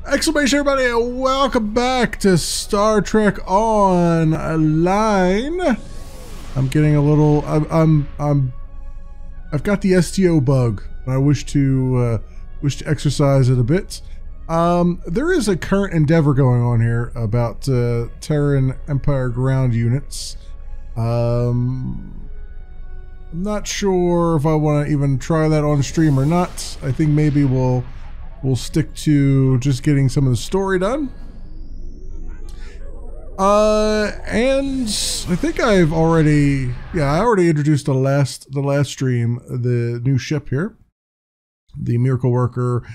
Exclamation, everybody, and welcome back to Star Trek Online. I'm getting a little, I've got the STO bug, and I wish to exercise it a bit. There is a current endeavor going on here about Terran Empire ground units. I'm not sure if I want to even try that on stream or not. I think maybe we'll stick to just getting some of the story done. And I think I've already, I already introduced the last stream, the new ship here, the Miracle Worker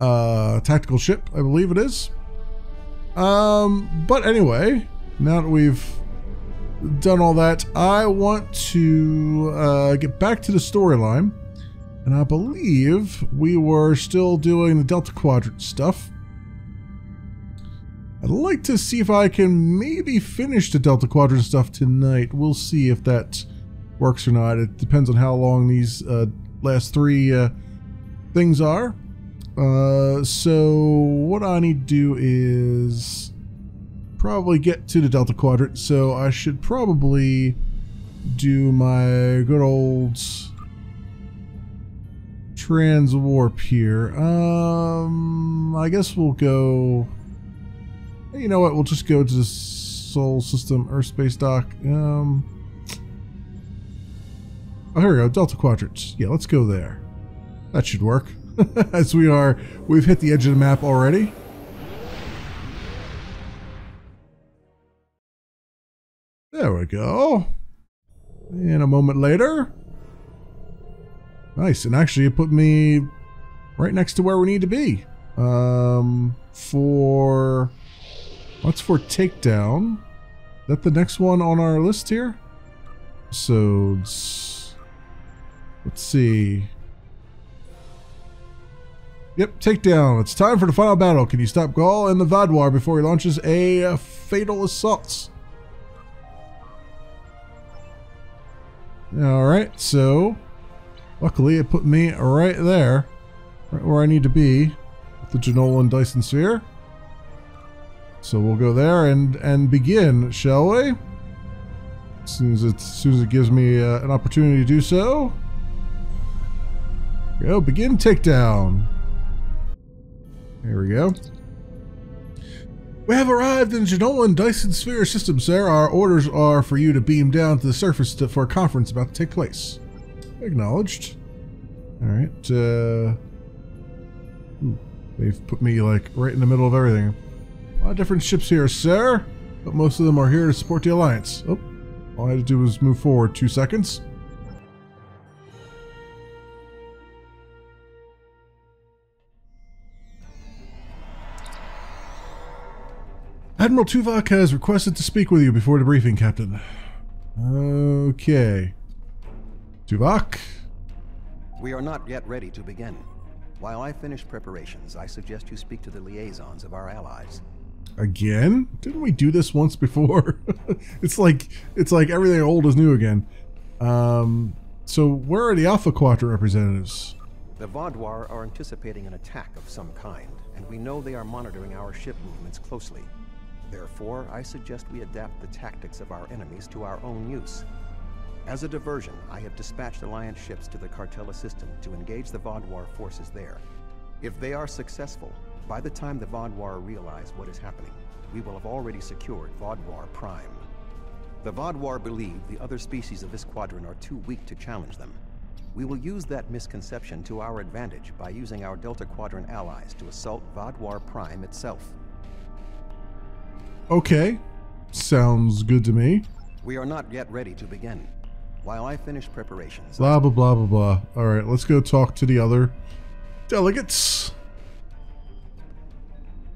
tactical ship, I believe it is. But anyway, now that we've done all that, I want to get back to the storyline. And I believe we were still doing the Delta Quadrant stuff. I'd like to see if I can maybe finish the Delta Quadrant stuff tonight. We'll see if that works or not. It depends on how long these last three things are. So what I need to do is probably get to the Delta Quadrant. So I should probably do my good old transwarp here. I guess we'll go, you know what, we'll just go to the Sol System Earth Space Dock. Oh, here we go, Delta Quadrant. Yeah, let's go there. That should work. As we've hit the edge of the map already. There we go. And a moment later. Nice, and actually it put me right next to where we need to be. For takedown. Is that the next one on our list here? So let's see. Yep, takedown. It's time for the final battle. Can you stop Gaul and the Vaadwar before he launches a fatal assault? Alright, so luckily it put me right there, right where I need to be, with the Jenolan Dyson Sphere. So we'll go there and begin, shall we? As soon as it gives me an opportunity to do so. Here we go, begin takedown. There we go. We have arrived in Jenolan Dyson Sphere system, sir. Our orders are for you to beam down to the surface for a conference about to take place. Acknowledged. Alright, they've put me like right in the middle of everything. A lot of different ships here, sir, but most of them are here to support the Alliance. Oh, all I had to do was move forward 2 seconds. Admiral Tuvok has requested to speak with you before the briefing, Captain. Okay. Tuvok? We are not yet ready to begin. While I finish preparations, I suggest you speak to the liaisons of our allies. Again? Didn't we do this once before? It's like everything old is new again. So where are the Alpha Quadrant representatives? The Vaadwar are anticipating an attack of some kind, and we know they are monitoring our ship movements closely. Therefore, I suggest we adapt the tactics of our enemies to our own use. As a diversion, I have dispatched Alliance ships to the Cartella system to engage the Vaadwar forces there. If they are successful, by the time the Vaadwar realize what is happening, we will have already secured Vaadwar Prime. The Vaadwar believe the other species of this quadrant are too weak to challenge them. We will use that misconception to our advantage by using our Delta Quadrant allies to assault Vaadwar Prime itself. Okay, sounds good to me. We are not yet ready to begin. While I finish preparations... Blah, blah, blah, blah, blah. Alright, let's go talk to the other delegates.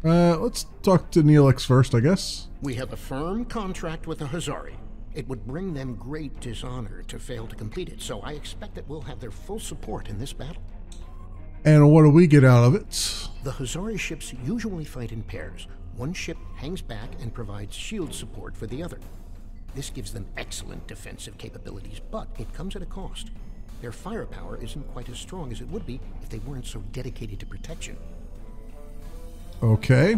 Let's talk to Neelix first, I guess. We have a firm contract with the Hazari. It would bring them great dishonor to fail to complete it, so I expect that we'll have their full support in this battle. And what do we get out of it? The Hazari ships usually fight in pairs. One ship hangs back and provides shield support for the other. This gives them excellent defensive capabilities, but it comes at a cost. Their firepower isn't quite as strong as it would be if they weren't so dedicated to protection. Okay.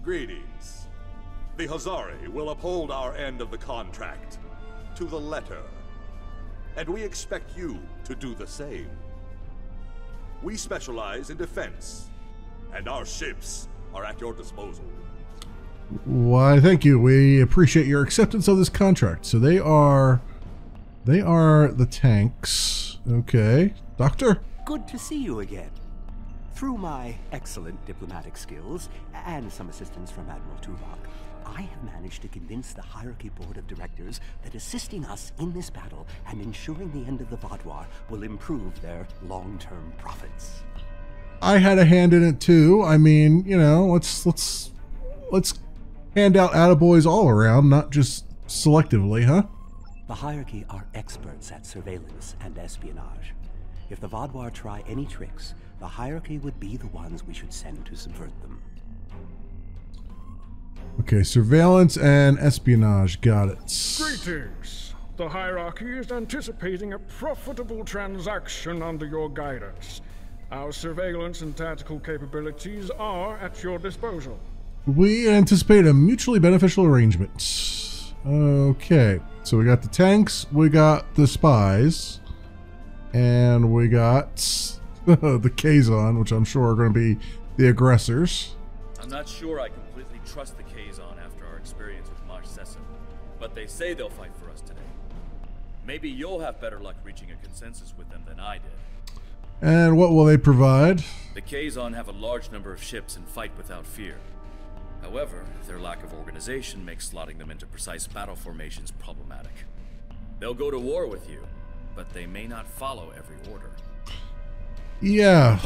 Greetings. The Hazari will uphold our end of the contract to the letter. And we expect you to do the same. We specialize in defense, and our ships are at your disposal. Why, thank you. We appreciate your acceptance of this contract. So they are the tanks. Okay. Doctor? Good to see you again. Through my excellent diplomatic skills and some assistance from Admiral Tuvok, I have managed to convince the Hierarchy Board of Directors that assisting us in this battle and ensuring the end of the Vaadwar will improve their long-term profits. I had a hand in it too. I mean, you know, let's hand out attaboys all around, not just selectively, huh? The Hierarchy are experts at surveillance and espionage. If the Vaadwar try any tricks, the Hierarchy would be the ones we should send to subvert them. Okay, surveillance and espionage. Got it. Greetings. The Hierarchy is anticipating a profitable transaction under your guidance. Our surveillance and tactical capabilities are at your disposal. We anticipate a mutually beneficial arrangement. Okay, so we got the tanks, we got the spies, and we got the Kazon, which I'm sure are going to be the aggressors. I'm not sure I completely trust the Kazon after our experience with Maj Sessin, but they say they'll fight for us today. Maybe you'll have better luck reaching a consensus with them than I did. And what will they provide? The Kazon have a large number of ships and fight without fear. However, their lack of organization makes slotting them into precise battle formations problematic. They'll go to war with you, but they may not follow every order. Yeah,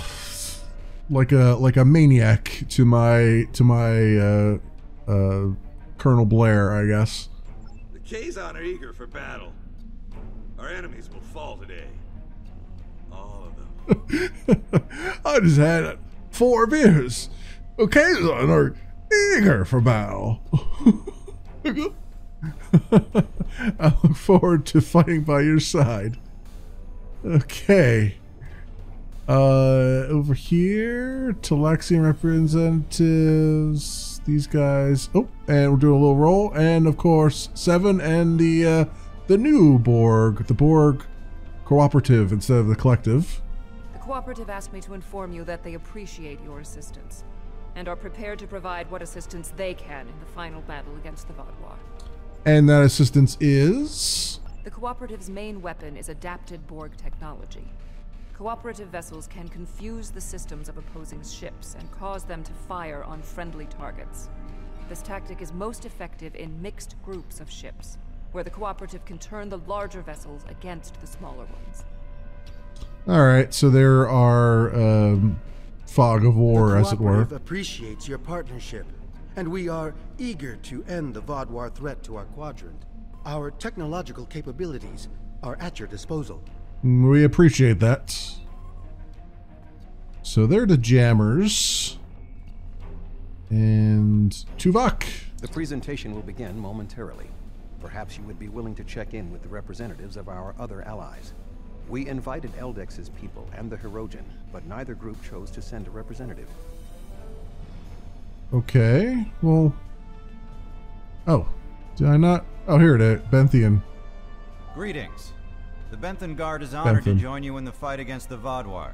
like a maniac to my Colonel Blair, I guess. The Kazon are eager for battle. Our enemies will fall today. All of them. I just had 4 beers. Okay, Kazon are eager for battle. I look forward to fighting by your side. Okay. Over here, Talaxian representatives, these guys. Oh, and we're doing a little roll, and of course, 7 and the new Borg, the Borg Cooperative instead of the Collective. The Cooperative asked me to inform you that they appreciate your assistance, and are prepared to provide what assistance they can in the final battle against the Vaadwar. And that assistance is? The Cooperative's main weapon is adapted Borg technology. Cooperative vessels can confuse the systems of opposing ships and cause them to fire on friendly targets. This tactic is most effective in mixed groups of ships, where the Cooperative can turn the larger vessels against the smaller ones. Alright, so there are fog of war, as it were. The Cooperative appreciates your partnership, and we are eager to end the Vaadwar threat to our quadrant. Our technological capabilities are at your disposal. We appreciate that. So they're the jammers. And Tuvok. The presentation will begin momentarily. Perhaps you would be willing to check in with the representatives of our other allies. We invited Eldex's people and the Hirogen, but neither group chose to send a representative. Okay, well... Oh, did I not? Oh, here it is. Benthian. Greetings. The Benthan Guard is honored to join you in the fight against the Vaadwar.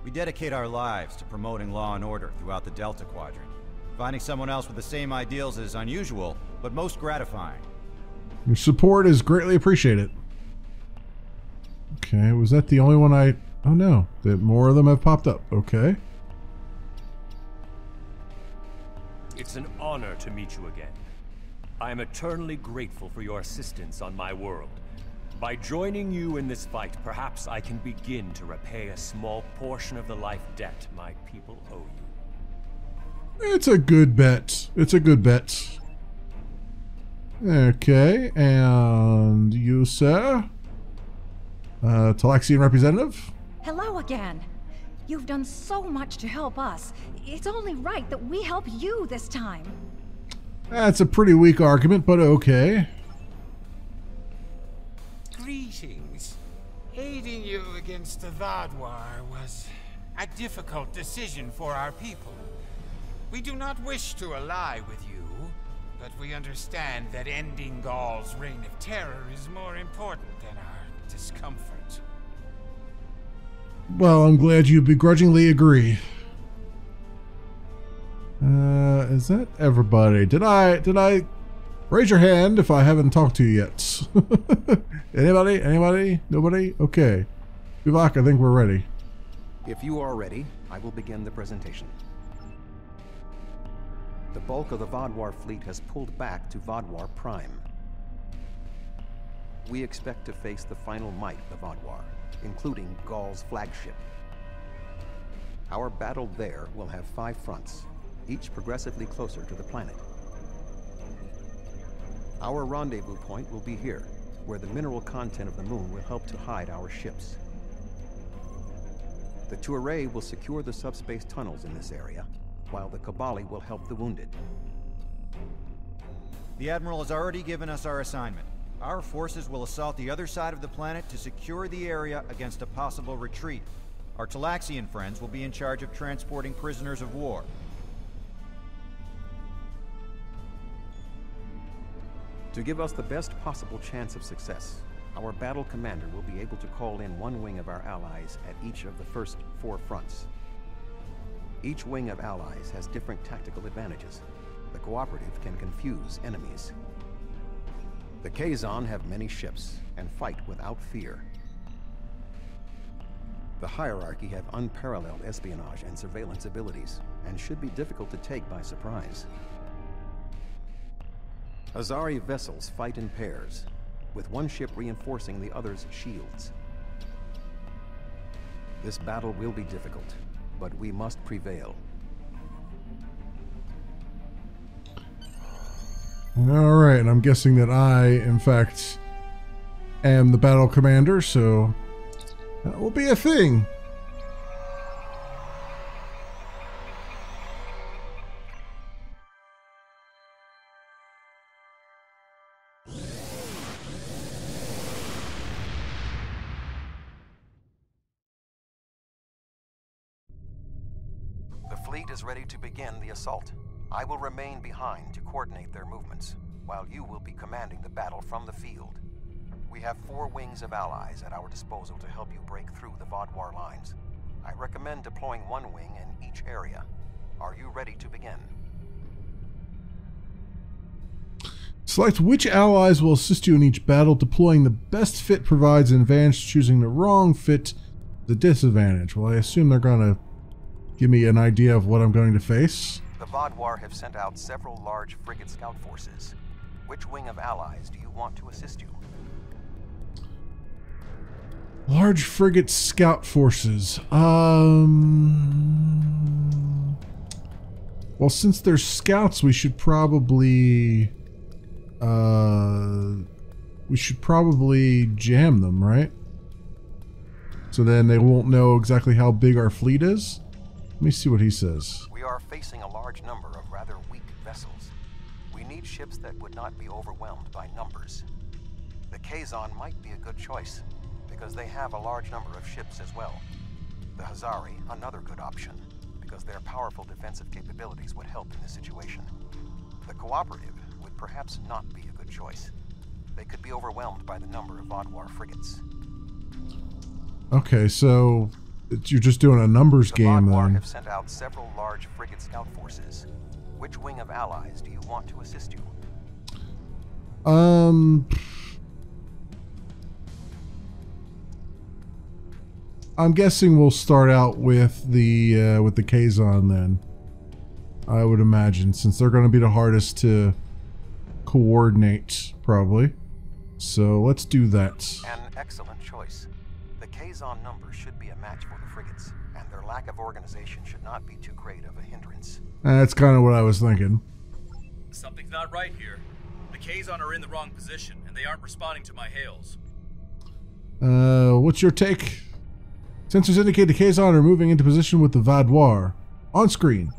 We dedicate our lives to promoting law and order throughout the Delta Quadrant. Finding someone else with the same ideals is unusual, but most gratifying. Your support is greatly appreciated. Okay, was that the only one I... Oh no, that more of them have popped up. Okay. It's an honor to meet you again. I am eternally grateful for your assistance on my world. By joining you in this fight, perhaps I can begin to repay a small portion of the life debt my people owe you. It's a good bet. It's a good bet. Okay, and you, sir? Talaxian representative? Hello again. You've done so much to help us. It's only right that we help you this time. That's a pretty weak argument, but okay. Greetings. Aiding you against the Vaadwar was a difficult decision for our people. We do not wish to ally with you, but we understand that ending Gaul's reign of terror is more important than our discomfort. Well, I'm glad you begrudgingly agree. Is that everybody? Did I raise your hand if I haven't talked to you yet? Anybody? Anybody? Nobody? Okay. Vivek, I think we're ready. If you are ready, I will begin the presentation. The bulk of the Vaadwar fleet has pulled back to Vaadwar Prime. We expect to face the final might of Vaadwar, including Gaul's flagship. Our battle there will have 5 fronts, each progressively closer to the planet. Our rendezvous point will be here, where the mineral content of the moon will help to hide our ships. The Tuareg will secure the subspace tunnels in this area, while the Kabali will help the wounded. The Admiral has already given us our assignment. Our forces will assault the other side of the planet to secure the area against a possible retreat. Our Talaxian friends will be in charge of transporting prisoners of war. To give us the best possible chance of success, our battle commander will be able to call in one wing of our allies at each of the first 4 fronts. Each wing of allies has different tactical advantages. The cooperative can confuse enemies. The Kazon have many ships and fight without fear. The hierarchy have unparalleled espionage and surveillance abilities, and should be difficult to take by surprise. Azari vessels fight in pairs, with one ship reinforcing the other's shields. This battle will be difficult, but we must prevail. Alright, and I'm guessing that I, in fact, am the battle commander, so that will be a thing. The fleet is ready to begin the assault. I will remain behind to coordinate their movements, while you will be commanding the battle from the field. We have 4 wings of allies at our disposal to help you break through the Vaadwar lines. I recommend deploying one wing in each area. Are you ready to begin? Select which allies will assist you in each battle. Deploying the best fit provides an advantage. Choosing the wrong fit, the disadvantage. Well, I assume they're going to give me an idea of what I'm going to face. The Vaadwar have sent out several large frigate scout forces. Which wing of allies do you want to assist you? Large frigate scout forces. Well, since they're scouts, we should probably jam them, right? So then they won't know exactly how big our fleet is. Let me see what he says. We are facing a large number of rather weak vessels. We need ships that would not be overwhelmed by numbers. The Kazon might be a good choice, because they have a large number of ships as well. The Hazari, another good option, because their powerful defensive capabilities would help in this situation. The Cooperative would perhaps not be a good choice. They could be overwhelmed by the number of Vaadwar frigates. Okay, so you're just doing a numbers game The Vaadwar then. have sent out several large frigate scout forces. Which wing of allies do you want to assist you? I'm guessing we'll start out with the Kazon then. I would imagine, since they're going to be the hardest to coordinate, probably. So let's do that. An excellent choice. The Kazon number should be a match for the frigates, and their lack of organization should not be too great of a hindrance. That's kind of what I was thinking. Something's not right here. The Kazon are in the wrong position, and they aren't responding to my hails. What's your take? Sensors indicate the Kazon are moving into position with the Vaadwar. On screen.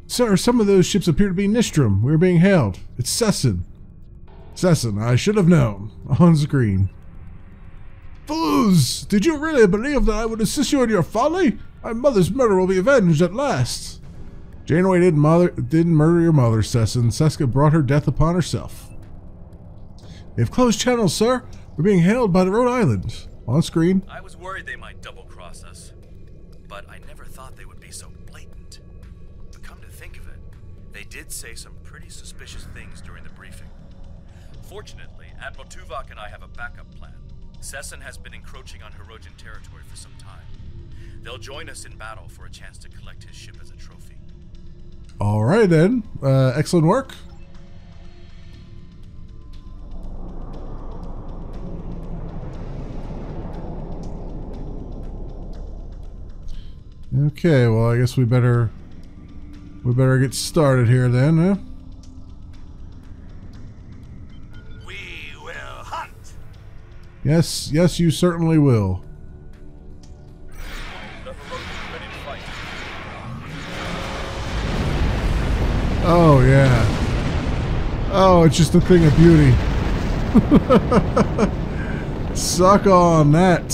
Sir, some of those ships appear to be Nistrum. We're being hailed. It's Sessin. Sesson, I should have known. On screen. Fools! Did you really believe that I would assist you in your folly? My mother's murder will be avenged at last. Janeway didn't murder your mother, Sesson. Seska brought her death upon herself. We have closed channels, sir. We're being hailed by the Rhode Island. On screen. I was worried they might double-cross us, but I never thought they would be so blatant. But come to think of it, they did say some pretty suspicious things during the briefing. Fortunately, Admiral Tuvok and I have a backup plan. Sesson has been encroaching on Hirogen territory for some time. They'll join us in battle for a chance to collect his ship as a trophy. All right, then. Excellent work. Okay, well, I guess we better get started here then, huh? We will hunt. Yes, you certainly will. Oh, yeah. Oh, it's just a thing of beauty. Suck on that.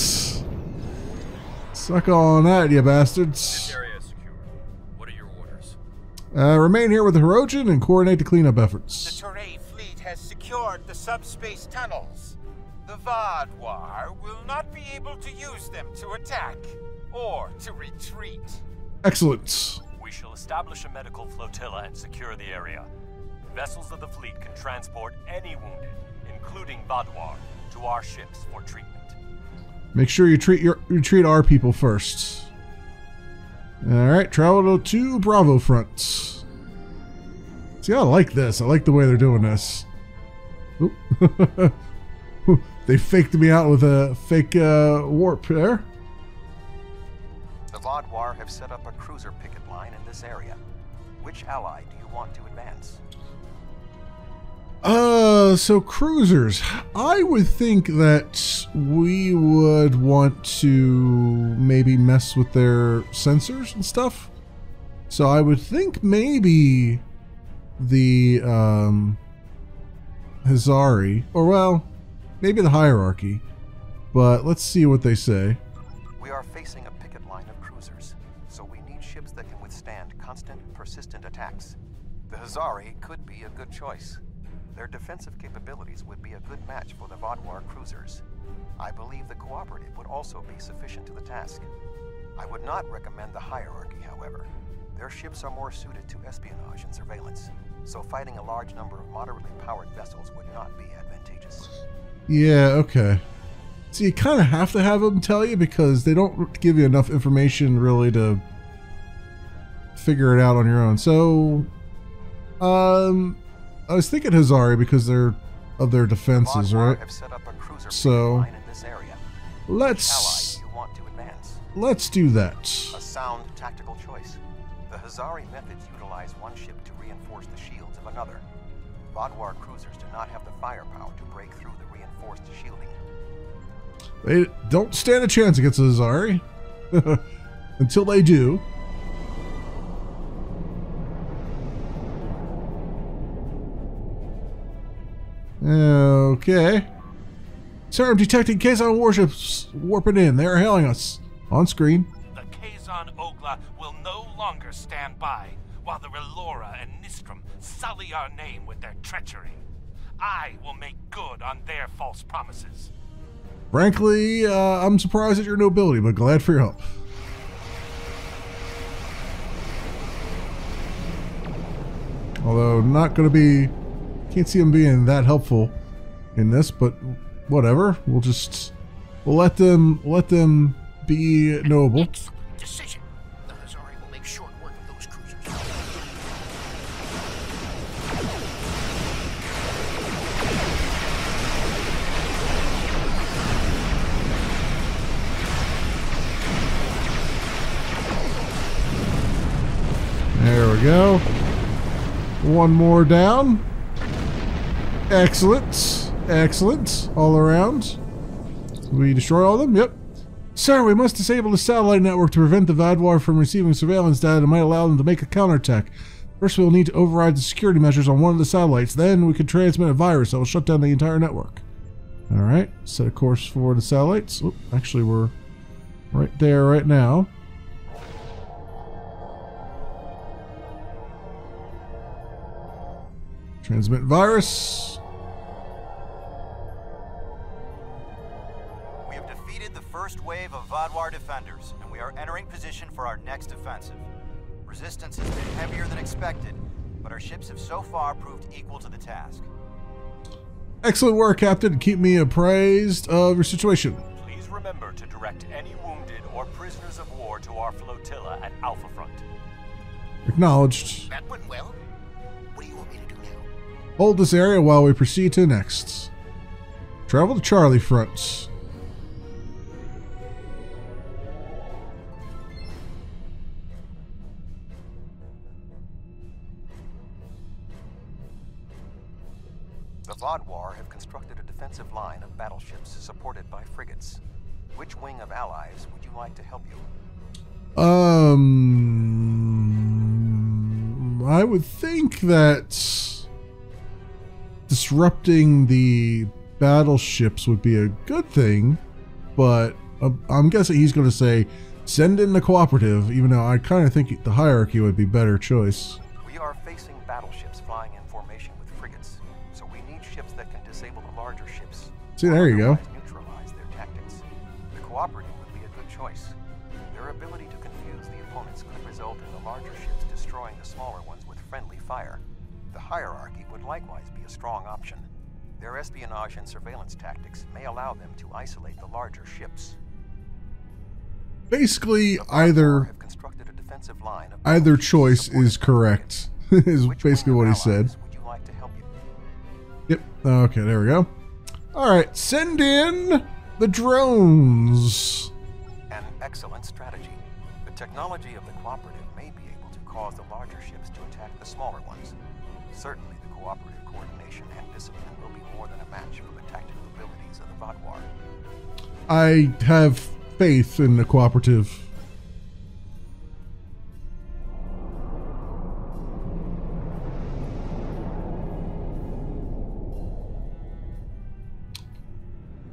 Suck on that, you bastards. This area is secure. What are your orders? Remain here with the Hirogen and coordinate the cleanup efforts. The Teray fleet has secured the subspace tunnels. The Vaadwar will not be able to use them to attack or to retreat. Excellent. We shall establish a medical flotilla and secure the area. Vessels of the fleet can transport any wounded, including Vaadwar, to our ships for treatment. Make sure you treat our people first. Alright, travel to Bravo front. See, I like this. I like the way they're doing this. They faked me out with a fake warp there. The Vaadwar have set up a cruiser picket line in this area. Which ally do you want to advance? So cruisers. I would think that we would want to maybe mess with their sensors and stuff. So I would think maybe the Hazari, or well, maybe the Hierarchy. But let's see what they say. We are facing a picket line of cruisers, so we need ships that can withstand constant, persistent attacks. The Hazari could be a good choice. Their defensive capabilities would be a good match for the Vaadwar cruisers. I believe the Cooperative would also be sufficient to the task. I would not recommend the Hierarchy, however. Their ships are more suited to espionage and surveillance, so fighting a large number of moderately powered vessels would not be advantageous. Yeah, okay. So you kind of have to have them tell you because they don't give you enough information really to figure it out on your own. So, I was thinking Hazari because they're of their defenses, right? So let's do that. A sound tactical choice. The Hazari methods utilize one ship to reinforce the shields of another. Vaadwar cruisers do not have the firepower to break through the reinforced shielding. They don't stand a chance against the Hazari until they do. Okay. Sir, I'm detecting Kazon warships warping in. They are hailing us. On screen. The Kazon Ogla will no longer stand by while the Relora and Nistrum sully our name with their treachery. I will make good on their false promises. Frankly, I'm surprised at your nobility, but glad for your help. Although not going to be... Can't see them being that helpful in this, but whatever. We'll let them be noble. Excellent decision. The Hazari will make short work of those cruisers. There we go. One more down. Excellent. Excellent. All around. We destroy all of them? Yep. Sir, we must disable the satellite network to prevent the Vaadwar from receiving surveillance data that might allow them to make a counterattack. First, we'll need to override the security measures on one of the satellites. Then we can transmit a virus that will shut down the entire network. Alright, set a course for the satellites. Oop, actually, we're right there right now. Transmit virus. We have defeated the first wave of Vaadwar defenders, and we are entering position for our next offensive. Resistance has been heavier than expected, but our ships have so far proved equal to the task. Excellent work, Captain. Keep me appraised of your situation. Please remember to direct any wounded or prisoners of war to our flotilla at Alpha Front. Acknowledged. That went well. What do you want me to do now? Hold this area while we proceed to the next. Travel to Charlie Front. The Vaadwar have constructed a defensive line of battleships supported by frigates. Which wing of allies would you like to help you? I would think that disrupting the battleships would be a good thing, but I'm guessing he's going to say send in the cooperative, even though I kind of think the hierarchy would be better choice. We are facing battleships flying in formation with frigates, so we need ships that can disable the larger ships. See, there you go. Neutralize their tactics. The cooperative would be a good choice. Their ability to confuse the opponents could result in the larger ships destroying the smaller ones with friendly fire. The hierarchy would likewise be a strong option. Their espionage and surveillance tactics may allow them to isolate the larger ships. Basically, either choice is correct, is basically what he said. Would you like to help you? Yep, okay, there we go. Alright, send in the drones. An excellent strategy. The technology of the cooperative may be able to cause the larger ships to attack the smaller ones. Certainly the cooperative coordination and discipline will be more than a match for the tactical abilities of the Vaadwar. I have faith in the cooperative.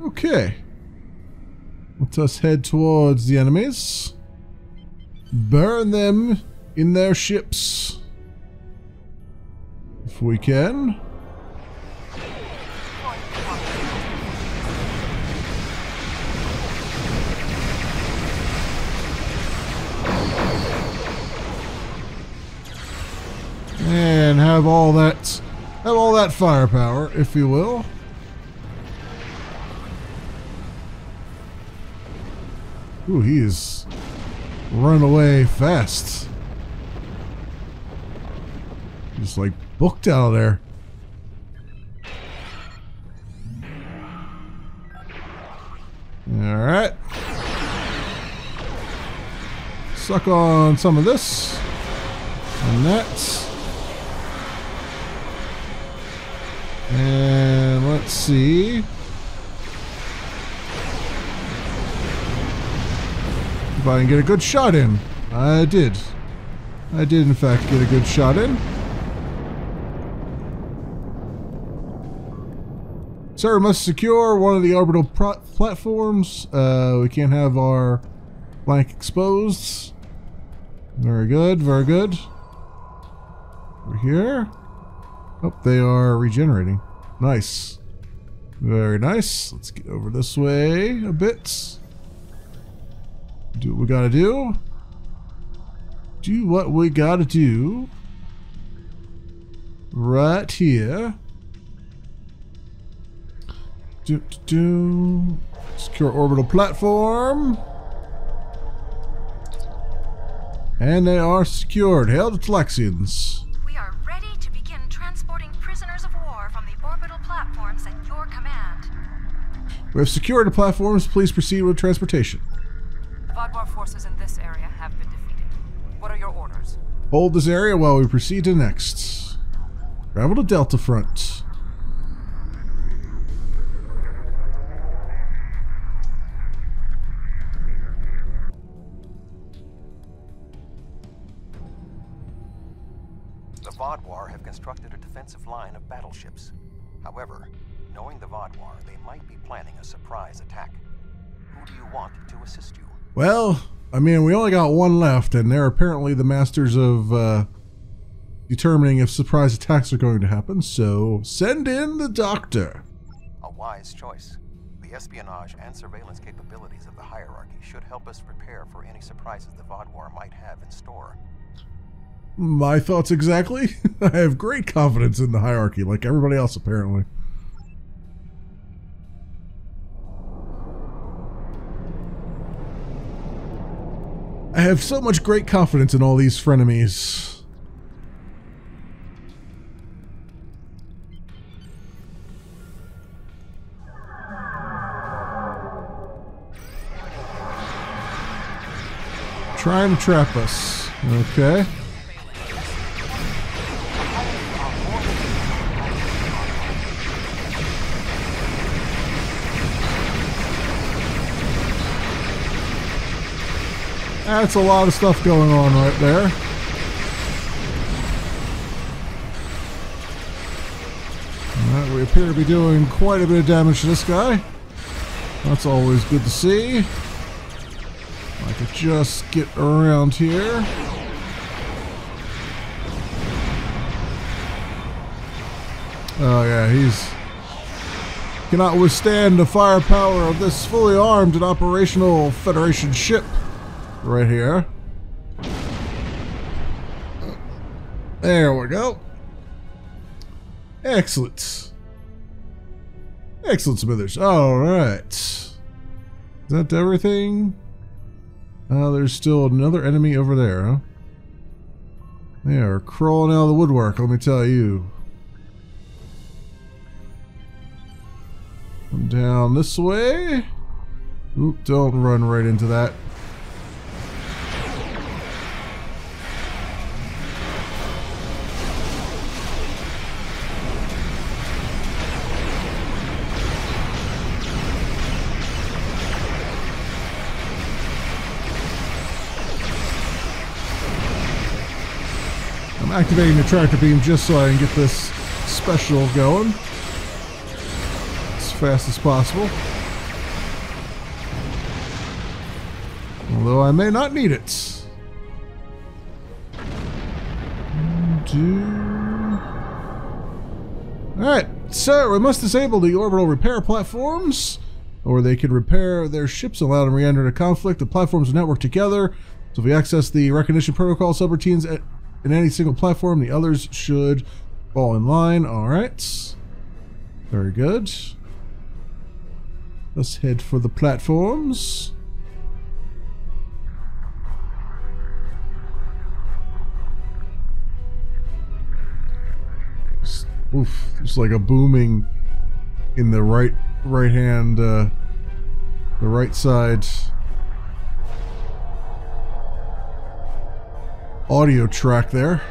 Okay. Let us head towards the enemies. Burn them in their ships. If we can. And have all that firepower, if you will. Ooh, he is running away fast. Just like booked out of there. Alright. Suck on some of this. And that. And let's see. If I can get a good shot in. I did. I did in fact get a good shot in. Sir, we must secure one of the orbital platforms. We can't have our flank exposed. Very good, very good. Over here. Oh, they are regenerating. Nice. Very nice. Let's get over this way a bit. Do what we gotta do. Do what we gotta do. Right here. Secure orbital platform. And they are secured. Hail the Telexians. We are ready to begin transporting prisoners of war from the orbital platforms at your command. We have secured the platforms. Please proceed with transportation. The Vaadwar forces in this area have been defeated. What are your orders? Hold this area while we proceed to next. Travel to Delta Front. Vaadwar have constructed a defensive line of battleships. However, knowing the Vaadwar, they might be planning a surprise attack. Who do you want to assist you? Well, I mean, we only got one left, and they're apparently the masters of determining if surprise attacks are going to happen, so send in the doctor. A wise choice. The espionage and surveillance capabilities of the hierarchy should help us prepare for any surprises the Vaadwar might have in store. My thoughts exactly. I have great confidence in the hierarchy, like everybody else apparently. I have so much great confidence in all these frenemies. Trying to trap us. Okay. That's a lot of stuff going on right there. Alright, we appear to be doing quite a bit of damage to this guy. That's always good to see. I could just get around here. Oh yeah, he's cannot withstand the firepower of this fully armed and operational Federation ship right here. There we go. Excellent. Excellent, Smithers. Alright. Is that everything? There's still another enemy over there, huh? They are crawling out of the woodwork, let me tell you. Come down this way. Oop, don't run right into that. I'm activating the tractor beam just so I can get this special going as fast as possible. Although I may not need it. Alright, so we must disable the orbital repair platforms, or they can repair their ships and allow them to re-enter the conflict. The platforms are networked together, so if we access the recognition protocol subroutines in any single platform, the others should fall in line. Alright. Very good. Let's head for the platforms. Oof, there's like a booming in the right hand, the right side audio track there.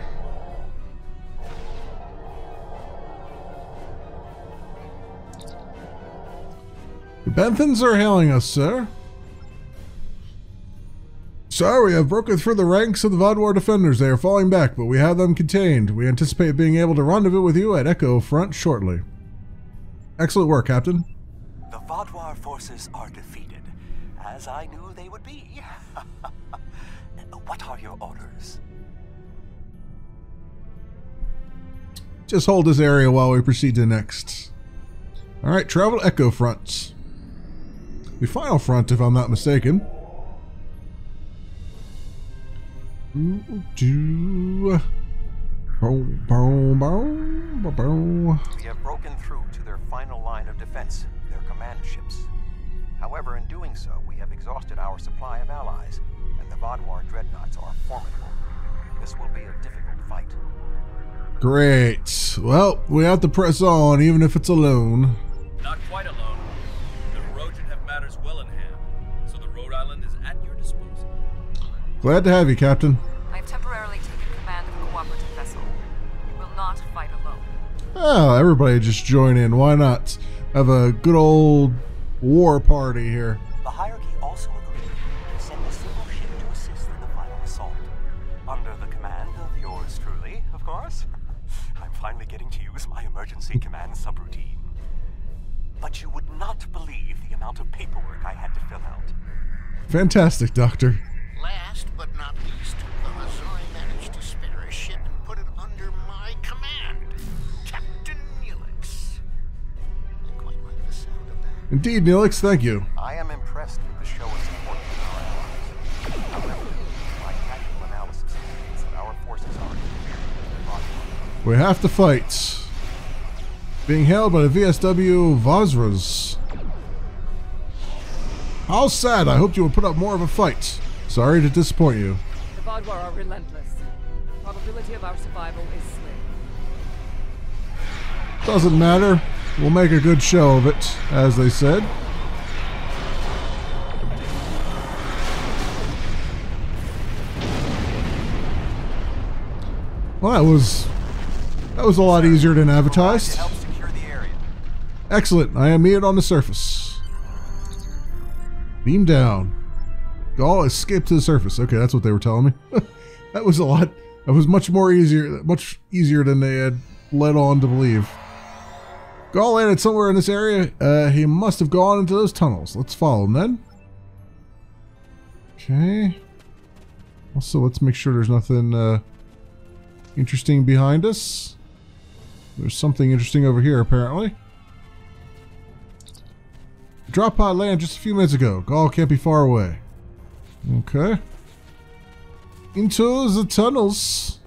The Benthans are hailing us, sir. Sir, we have broken through the ranks of the Vaadwar defenders. They are falling back, but we have them contained. We anticipate being able to rendezvous with you at Echo Front shortly. Excellent work, Captain. The Vaadwar forces are defeated, as I knew they would be. What are your orders? Just hold this area while we proceed to the next. Alright, travel to Echo Front. The final front, if I'm not mistaken. We have broken through to their final line of defense, their command ships. However, in doing so, we have exhausted our supply of allies, and the Vaadwar dreadnoughts are formidable. This will be a difficult fight. Great. Well, we have to press on, even if it's alone. Not quite alone. The Herodian have matters well in hand, so the Rhode Island is at your disposal. Glad to have you, Captain. I've temporarily taken command of a cooperative vessel. You will not fight alone. Oh, everybody just join in. Why not? Have a good old war party here. The hierarchy also agreed to send a single ship to assist in the final assault. Under the command of yours truly, of course. but you would not believe the amount of paperwork I had to fill out. Fantastic, Doctor. Last but not least, the Hazari managed to spare a ship and put it under my command. Captain Neelix. I quite like the sound of that. Indeed, Neelix, thank you. I am impressed with the show of support from our allies. However, my tactical analysis indicates that our forces are inferior. We have to fight. Being hailed by the VSW Vaadwars. How sad. I hoped you would put up more of a fight. Sorry to disappoint you. The Vaadwar are relentless. The probability of our survival is slim. Doesn't matter. We'll make a good show of it, as they said. Well, that was a lot easier than advertised. Excellent. I am meted on the surface. Beam down. Gaul escaped to the surface. Okay, that's what they were telling me. That was a lot. That was much easier than they had led on to believe. Gaul landed somewhere in this area. He must have gone into those tunnels. Let's follow him then. Okay. Also, let's make sure there's nothing interesting behind us. There's something interesting over here, apparently. The drop pod landed just a few minutes ago. Gaul can't be far away. Okay. Into the tunnels.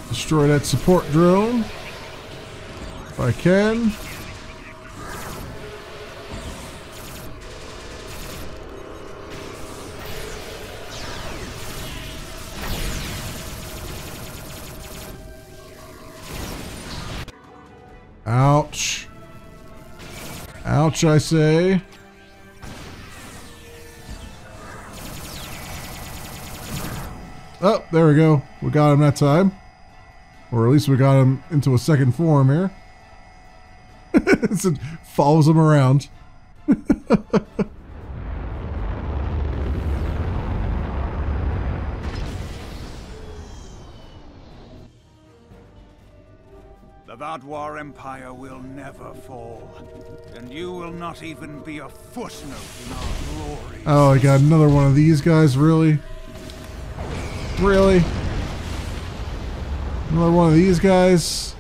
Destroy that support drone. If I can. Ouch. Ouch, I say. Oh, there we go. We got him that time. Or at least we got him into a second form here. It follows him around. The Vaadwar Empire will never fall, and you will not even be a footnote in our glory. Oh, I got another one of these guys, really? Really? Another one of these guys?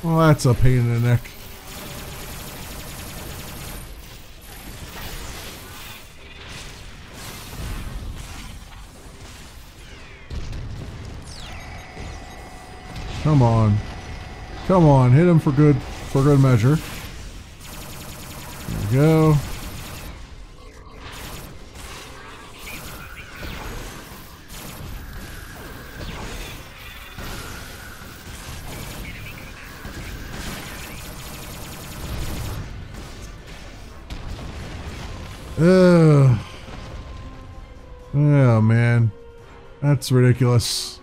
Well, that's a pain in the neck. Come on. Come on, hit him for good measure. There we go. Oh man, that's ridiculous.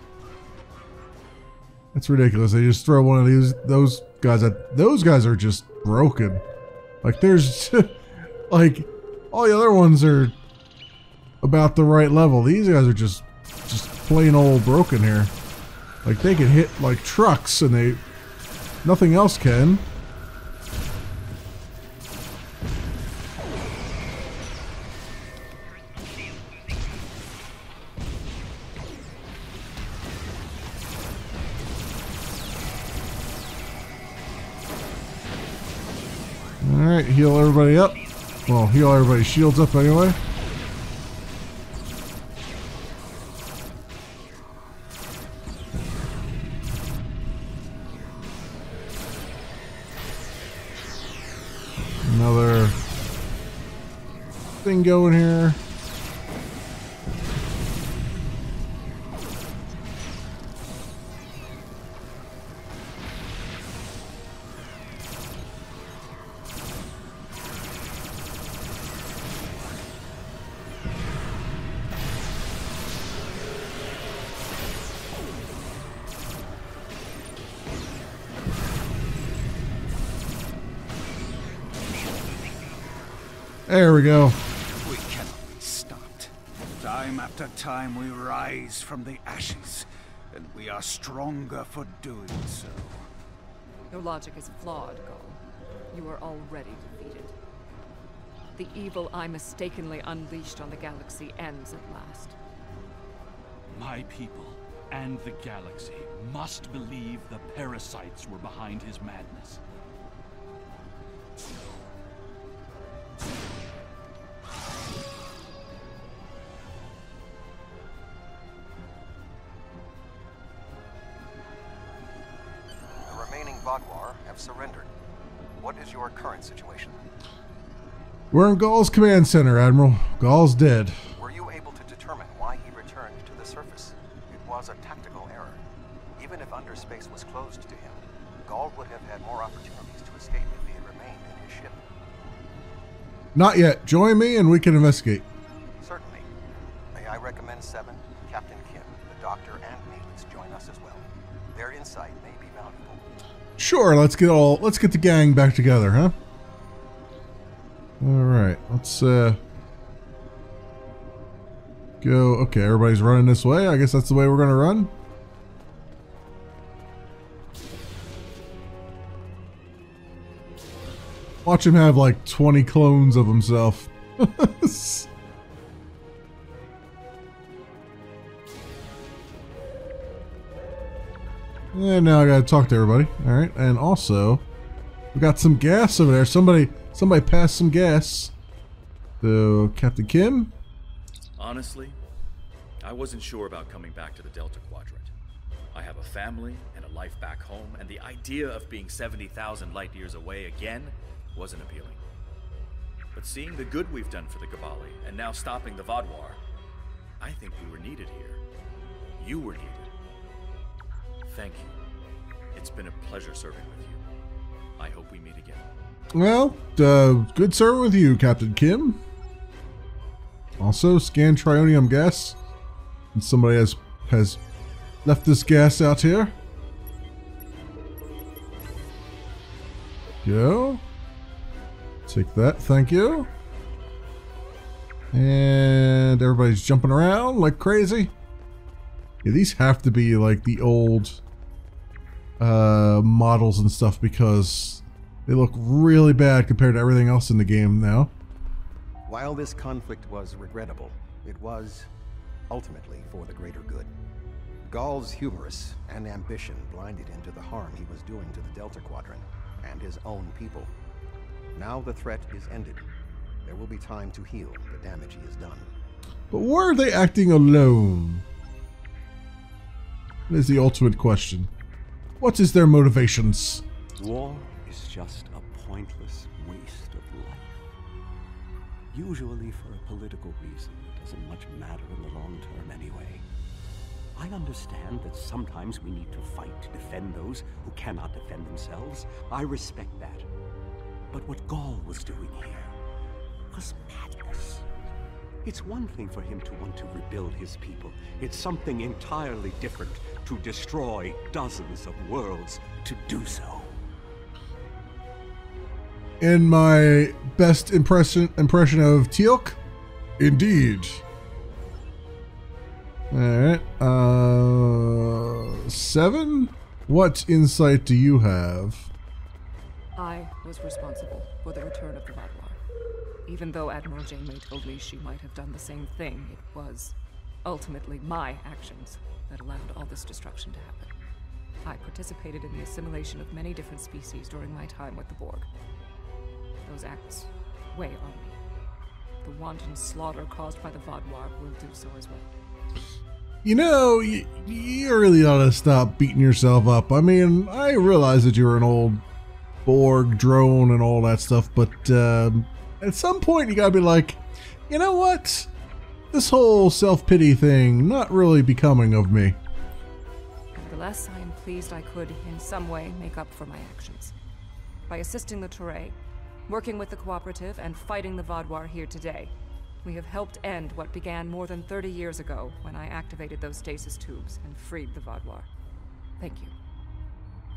That's ridiculous. They just throw one of those guys at those guys are just broken. Like there's like all the other ones are about the right level. These guys are just plain old broken here. Like they can hit like trucks and nothing else can. Alright, heal everybody up. Well, heal everybody's shields up anyway. Another thing going here. There we go. We cannot be stopped. Time after time we rise from the ashes, and we are stronger for doing so. Your logic is flawed, Gaul. You are already defeated. The evil I mistakenly unleashed on the galaxy ends at last. My people and the galaxy must believe the parasites were behind his madness. The remaining Vaadwar have surrendered. What is your current situation? We're in Gaul's command center, Admiral. Gaul's dead. Were you able to determine why he returned to the surface? It was a tactical error. Even if underspace was closed to him, Gaul would have had more opportunities to escape if he had remained in his ship. Not yet. Join me and we can investigate. Certainly. May I recommend 7, Captain Kim, the Doctor, and Neelix join us as well. Their insight may be valuable. Sure, let's get the gang back together, huh? Alright, let's go. Okay, everybody's running this way. I guess that's the way we're gonna run. Watch him have like 20 clones of himself. And now I gotta talk to everybody. Alright, and also we got some gas over there. Somebody passed some gas. So, Captain Kim? Honestly, I wasn't sure about coming back to the Delta Quadrant. I have a family and a life back home, and the idea of being 70,000 light years away again wasn't appealing. But seeing the good we've done for the Gabali, and now stopping the Vaadwar, I think we were needed here. You were needed. Thank you. It's been a pleasure serving with you. I hope we meet again. Well, good serving with you, Captain Kim. Also, scan trionium gas. And somebody has left this gas out here. Go. Take that, thank you. And everybody's jumping around like crazy. Yeah, these have to be like the old models and stuff because they look really bad compared to everything else in the game now. While this conflict was regrettable, it was ultimately for the greater good. Gaul's hubris and ambition blinded him to the harm he was doing to the Delta Quadrant and his own people. Now the threat is ended. There will be time to heal the damage he has done. But why are they acting alone? That is the ultimate question. What is their motivations? War is just a pointless waste of life. Usually for a political reason that doesn't much matter in the long term anyway. I understand that sometimes we need to fight to defend those who cannot defend themselves. I respect that. But what Gaul was doing here was madness. It's one thing for him to want to rebuild his people. It's something entirely different to destroy dozens of worlds to do so. In my best impression of Teal'c? Indeed. Alright, 7? What insight do you have? I was responsible for the return of the Vaadwar. Even though Admiral Janeway told me she might have done the same thing, it was ultimately my actions that allowed all this destruction to happen. I participated in the assimilation of many different species during my time with the Borg. Those acts weigh on me. The wanton slaughter caused by the Vaadwar will do so as well. You know, you really ought to stop beating yourself up. I mean, I realize that you're an old Borg drone and all that stuff, but at some point you gotta be like, you know what? This whole self-pity thing, not really becoming of me. Nevertheless, I am pleased I could, in some way, make up for my actions. By assisting the Toray, working with the Cooperative, and fighting the Vaadwar here today, we have helped end what began more than 30 years ago when I activated those stasis tubes and freed the Vaadwar. Thank you.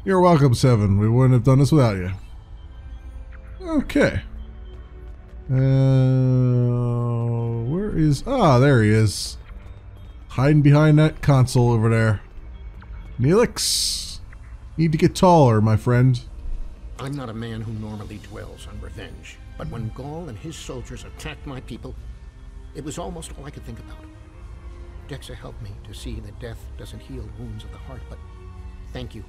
You're welcome, 7. We wouldn't have done this without you. Okay. Where is... Ah, there he is. hiding behind that console over there. Neelix, need to get taller, my friend. I'm not a man who normally dwells on revenge, but when Gaul and his soldiers attacked my people, it was almost all I could think about. Dexa helped me to see that death doesn't heal wounds of the heart, but thank you.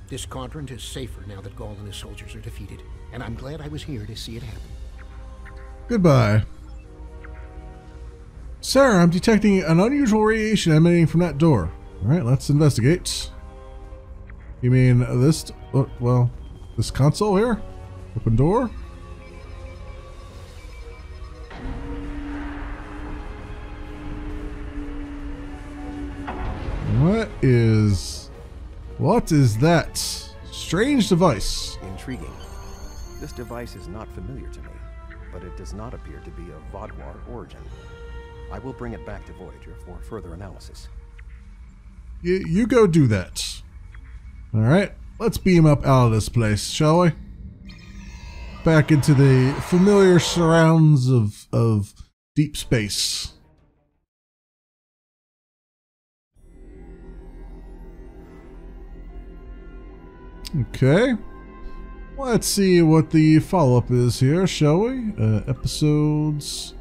This quadrant is safer now that Gaul and his soldiers are defeated, and I'm glad I was here to see it happen. Goodbye. Sarah, I'm detecting an unusual radiation emanating from that door. Alright, let's investigate. You mean this... well, this console here? Open door? What is that? Strange device. Intriguing. This device is not familiar to me, but it does not appear to be of Vaadwar origin. I will bring it back to Voyager for further analysis. You go do that. Alright, let's beam up out of this place, shall we? Back into the familiar surrounds of deep space. Okay. Let's see what the follow-up is here, shall we? Episodes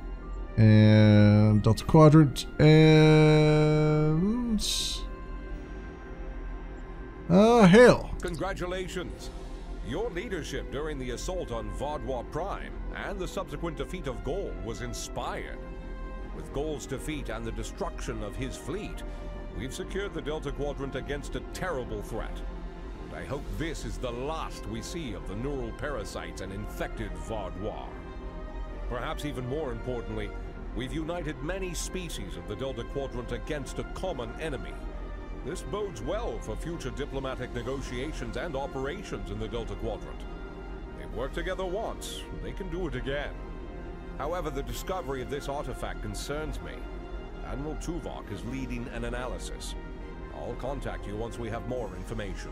and Delta Quadrant and Hail. Congratulations. Your leadership during the assault on Vaadwar Prime and the subsequent defeat of Gaul was inspired. With Gaul's defeat and the destruction of his fleet, we've secured the Delta Quadrant against a terrible threat. And I hope this is the last we see of the neural parasites and infected Vaadwar. Perhaps even more importantly, we've united many species of the Delta Quadrant against a common enemy. This bodes well for future diplomatic negotiations and operations in the Delta Quadrant. They've worked together once, they can do it again. However, the discovery of this artifact concerns me. Admiral Tuvok is leading an analysis. I'll contact you once we have more information.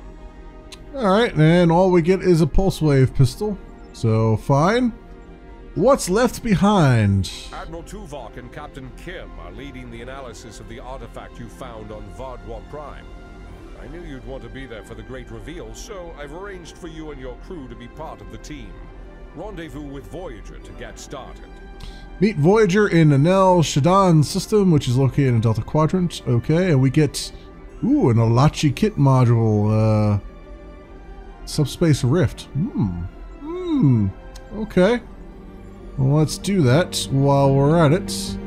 Alright, and all we get is a pulse wave pistol. So, fine. What's left behind? Admiral Tuvok and Captain Kim are leading the analysis of the artifact you found on Vaadwar Prime. I knew you'd want to be there for the great reveal, so I've arranged for you and your crew to be part of the team. Rendezvous with Voyager to get started. Meet Voyager in the Nel Shadan system, which is located in Delta Quadrant. Okay, and we get, an Alachi kit module, Subspace Rift. Okay. Well, let's do that while we're at it.